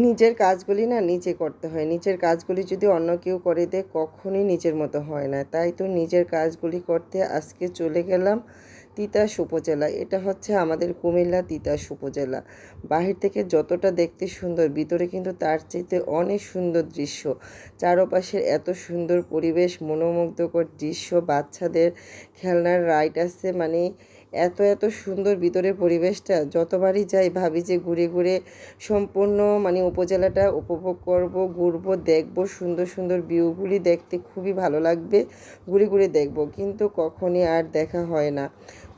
নিজের কাজগুলি না নিজে করতে হয়। নিজের কাজগুলি যদি অন্য কেউ করে দেয় কখনোই নিজের মতো হয় না। তাই তো নিজের কাজগুলি করতে আজকে চলে গেলাম তিতাস উপজেলা। এটা হচ্ছে আমাদের কুমিল্লা তিতাস উপজেলা। বাহির থেকে যতটা দেখতে সুন্দর, ভিতরে কিন্তু তার চাইতে অনেক সুন্দর দৃশ্য। চারপাশের এত সুন্দর পরিবেশ, মনোমুগ্ধকর দৃশ্য, বাচ্চাদের খেলনার রাইড আছে, মানে এত সুন্দর ভিতরের পরিবেশটা। যতবারই যাই ভাবি যে ঘুরে ঘুরে সম্পূর্ণ উপজেলাটা উপভোগ করব, ঘুরবো, দেখব, সুন্দর সুন্দর ভিউগুলি দেখতে খুবই ভালো লাগবে, ঘুরে ঘুরে দেখব, কিন্তু কখনই আর দেখা হয় না।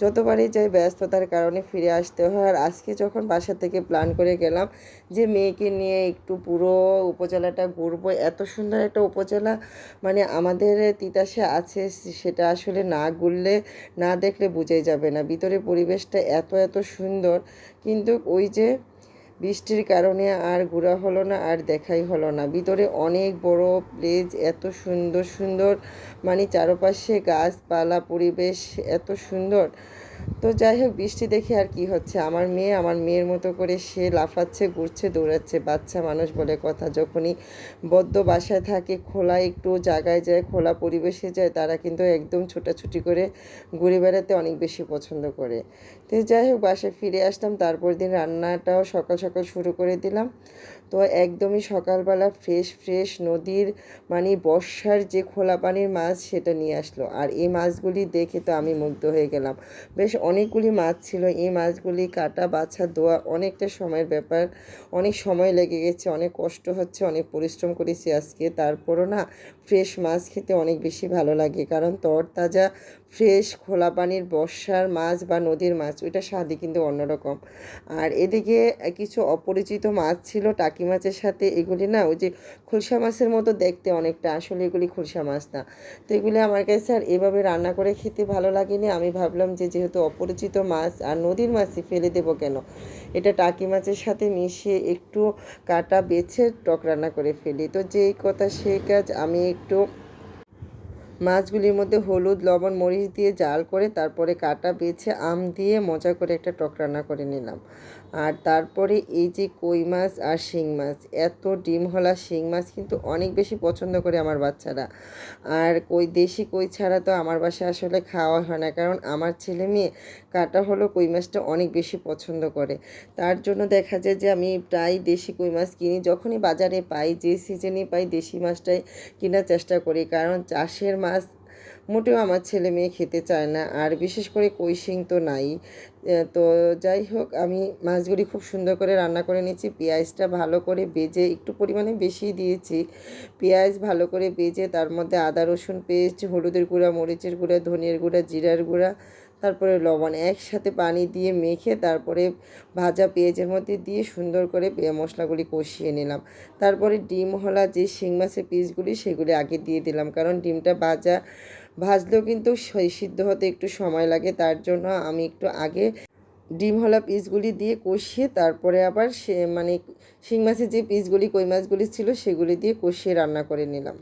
যতবারই যাই ব্যস্ততার কারণে ফিরে আসতে হয়। আর আজকে যখন বাসা থেকে প্ল্যান করে গেলাম যে মেয়েকে নিয়ে একটু পুরো উপজেলাটা ঘুরবো, এত সুন্দর একটা উপজেলা আমাদের তিতাসে আছে, সেটা আসলে না ঘুরলে না দেখলে বোঝাই যাবে না। ভিতরে পরিবেশটা এত সুন্দর, কিন্তু ওই যে বৃষ্টির কারণে আর ঘোরা হলো না, আর দেখাই হলো না। ভিতরে অনেক বড় প্লেস, এত সুন্দর সুন্দর, চারপাশে গাছপালা, পরিবেশ এত সুন্দর। তো যাই হোক, বৃষ্টি দেখে আর কি হচ্ছে, আমার মেয়ের মতো করে সে লাফাচ্ছে, ঘুরছে, দৌড়াচ্ছে। বাচ্চা মানুষ বলে কথা, যখনই বদ্ধ বাসায় থাকে, খোলা একটু জায়গায় যায়, খোলা পরিবেশে যায়, তারা কিন্তু একদম ছোটাছুটি করে ঘুরে বেড়াতে অনেক বেশি পছন্দ করে। তো যাই হোক, বাসায় ফিরে আসলাম, তারপর দিন রান্নাটাও সকাল সকাল শুরু করে দিলাম। তো একদমই সকালবেলা ফ্রেশ ফ্রেশ নদীর বর্ষার যে খোলা পানির মাছ সেটা নিয়ে আসলো, আর এই মাছগুলি দেখে তো আমি মুগ্ধ হয়ে গেলাম। বেশ অনেকগুলি মাছ ছিল। এই মাছগুলি কাটা, বাছা, ধোয়া অনেকটা সময়ের ব্যাপার, অনেক সময় লেগে গেছে, অনেক কষ্ট হচ্ছে, অনেক পরিশ্রম করেছি আজকে। তারপরও না, ফ্রেশ মাছ খেতে অনেক বেশি ভালো লাগে, কারণ তরতাজা ফ্রেশ খোলা পানির বর্ষার মাছ বা নদীর মাছ, ওইটা স্বাদই কিন্তু অন্যরকম। আর এদিকে কিছু অপরিচিত মাছ ছিল টাকি মাছের সাথে। এগুলি না ওই যে খুলসা মাছের মতো দেখতে অনেকটা, আসলে এগুলি খুলসা মাছ না। তো এগুলি আমার কাছে আর এভাবে রান্না করে খেতে ভালো লাগেনি। আমি ভাবলাম যে যেহেতু অপরিচিত মাছ আর নদীর মাছই ফেলে দেবো কেন, এটা টাকি মাছের সাথে মিশিয়ে একটু কাটা বেছে টক রান্না করে ফেলি। তো যেই কথা সেই কাজ, আমি একটু মাছগুলির মধ্যে হলুদ, লবণ, মরিচ দিয়ে জাল করে তারপরে কাটা বেছে আম দিয়ে মজা করে একটা টক রান্না করে নিলাম। আর তারপরে এই যে কই মাছ আর শিং মাছ, এত ডিমওয়ালা শিং মাছ কিন্তু অনেক বেশি পছন্দ করে আমার বাচ্চারা। আর দেশি কই ছাড়া তো আমার বাসায় আসলে খাওয়া হয় না, কারণ আমার ছেলে মেয়ে কাটা হলো কই মাছটা অনেক বেশি পছন্দ করে। তার জন্য দেখা যায় যে আমি প্রায় দেশি কই মাছ কিনি, যখনই বাজারে পাই, যে সিজনে পাই, দেশি মাছটাই কেনার চেষ্টা করি, কারণ চাষের মাছ মোটেও আমার ছেলে মেয়ে খেতে চায় না, আর বিশেষ করে কই শিং তো নাই। তো যাই হোক, আমি মাছগুলি খুব সুন্দর করে রান্না করে নিয়েছি। পেঁয়াজটা ভালো করে ভেজে, একটু পরিমাণে বেশি দিয়েছি পেঁয়াজ, ভালো করে ভেজে তার মধ্যে আদা রসুন পেস্ট, হলুদের গুঁড়া, মরিচের গুঁড়া, ধনিয়ার গুঁড়া, জিরার গুঁড়া, তারপরে লবণ একসাথে পানি দিয়ে মেখে তারপরে ভাজা পেঁয়াজের মধ্যে দিয়ে সুন্দর করে মশলাগুলি কষিয়ে নিলাম। তারপরে ডিমওয়ালা যে শিং মাছের পিসগুলি সেগুলি আগে দিয়ে দিলাম, কারণ ডিমটা ভাজলেও কিন্তু সিদ্ধ হতে একটু সময় লাগে। তার জন্য আমি একটু আগে ডিমওয়ালা পিসগুলি দিয়ে কষিয়ে তারপরে আবার শিং মাছের যে পিসগুলি, কই মাছগুলি ছিল সেগুলি দিয়ে কষিয়ে রান্না করে নিলাম।